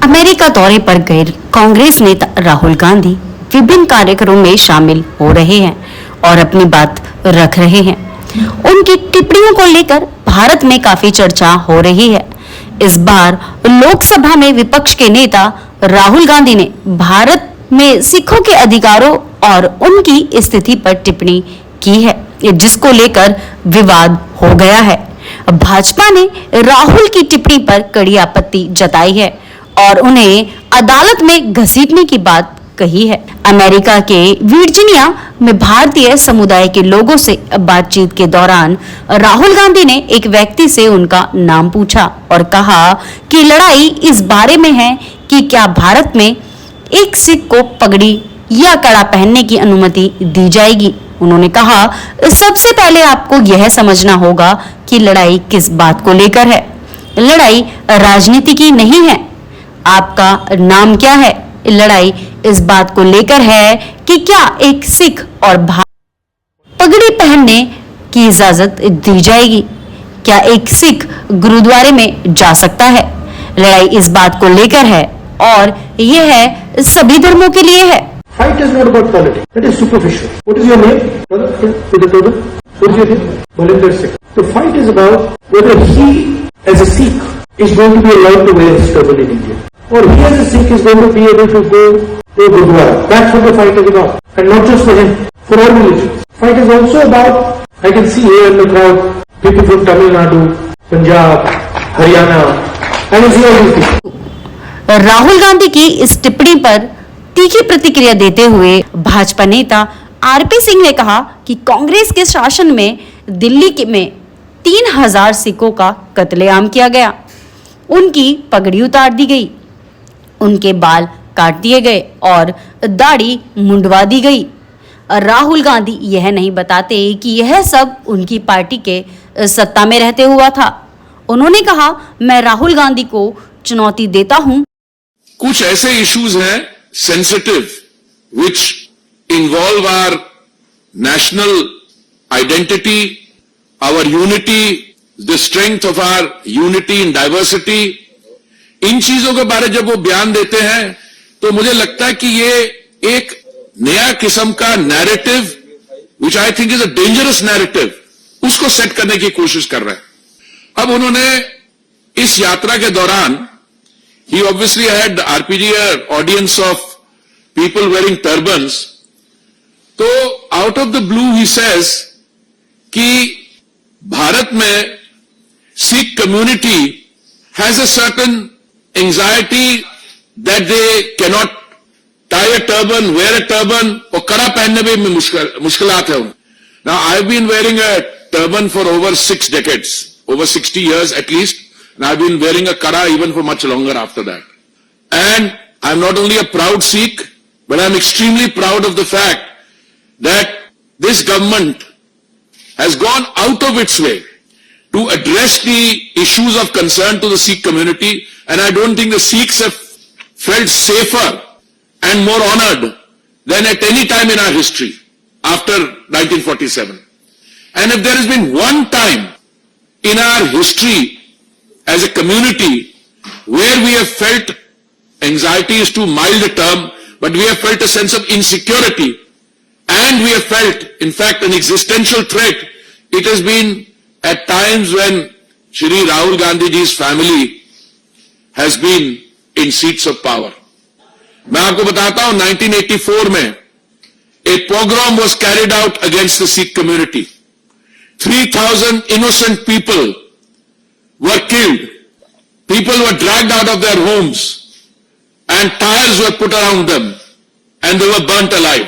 America दौरे पर गए कांग्रेस नेता राहुल गांधी विभिन्न कार्यक्रमों में शामिल हो रहे हैं और अपनी बात रख रहे हैं। उनकी टिप्पणियों को लेकर भारत में काफी चर्चा हो रही है। इस बार लोकसभा में विपक्ष के नेता राहुल गांधी ने भारत में सिखों के अधिकारों और उनकी स्थिति पर टिप्पणी की है, जिसको लेकर विवाद हो गया है। भाजपा ने राहुल की टिप्पणी पर कड़ी आपत्ति जताई है और उन्हें अदालत में घसीटने की बात कही है। अमेरिका के वर्जीनिया में भारतीय समुदाय के लोगों से बातचीत के दौरान राहुल गांधी ने एक व्यक्ति से उनका नाम पूछा और कहा कि लड़ाई इस बारे में है कि क्या भारत में एक सिख को पगड़ी या कड़ा पहनने की अनुमति दी जाएगी। उन्होंने कहा, सबसे पहले आपको यह समझना होगा कि लड़ाई किस बात को लेकर है। लड़ाई राजनीति की नहीं है। आपका नाम क्या है? लड़ाई इस बात को लेकर है कि क्या एक सिख और पगड़ी पहनने की इजाजत दी जाएगी। क्या एक सिख गुरुद्वारे में जा सकता है? लड़ाई इस बात को लेकर है और यह है सभी धर्मों के लिए है। Fight is not about politics. That is superficial. What is your name? Brother, to the brother. What is your name? Bolinder Singh. The fight is about whether he, as a Sikh, is going to be allowed to wear his turban in India, or he, as a Sikh, is going to be able to go to a Gurdwara. That's what the fight is about, and not just for him, for all religions. Fight is also about. I can see here in the crowd people from Tamil Nadu, Punjab, Haryana. I can see all these people. Rahul Gandhi की इस टिप्पणी पर तीखी प्रतिक्रिया देते हुए भाजपा नेता RP Singh ने कहा कि कांग्रेस के शासन में दिल्ली में 3000 सिखों का कत्लेआम किया गया, उनकी पगड़ी उतार दी गई, उनके बाल काट दिए गए और दाढ़ी मुंडवा दी गई। राहुल गांधी यह नहीं बताते कि यह सब उनकी पार्टी के सत्ता में रहते हुआ था। उन्होंने कहा, मैं राहुल गांधी को चुनौती देता हूं। कुछ ऐसे इश्यूज हैं sensitive which involve our national identity, our unity, the strength of our unity in diversity. इन चीजों के बारे जब वो बयान देते हैं तो मुझे लगता है कि ये एक नया किस्म का narrative which I think is a dangerous narrative, उसको सेट करने की कोशिश कर रहे हैं। अब उन्होंने इस यात्रा के दौरान he obviously had RPG audience of people wearing turbans. तो out of the blue he says कि भारत में Sikh community has a certain anxiety that they cannot tie a turban, wear a turban, और कड़ा पहनने में मुश्किलात है उन्हें। Now I've been wearing a turban for over 6 decades, over 60 years at least. And I've been wearing a kara even for much longer after that. And I'm not only a proud Sikh, but I'm extremely proud of the fact that this government has gone out of its way to address the issues of concern to the Sikh community. And I don't think the Sikhs have felt safer and more honored than at any time in our history after 1947. And if there has been one time in our history as a community where we have felt, anxiety is too mild a term, but we have felt a sense of insecurity and we have felt, in fact, an existential threat, it has been at times when Shri Rahul Gandhi ji's family has been in seats of power. मैं आपको बताता हूं 1984 में a pogrom was carried out against the Sikh community. 3,000 innocent people were killed. People were dragged out of their homes and tires were put around them and they were burnt alive.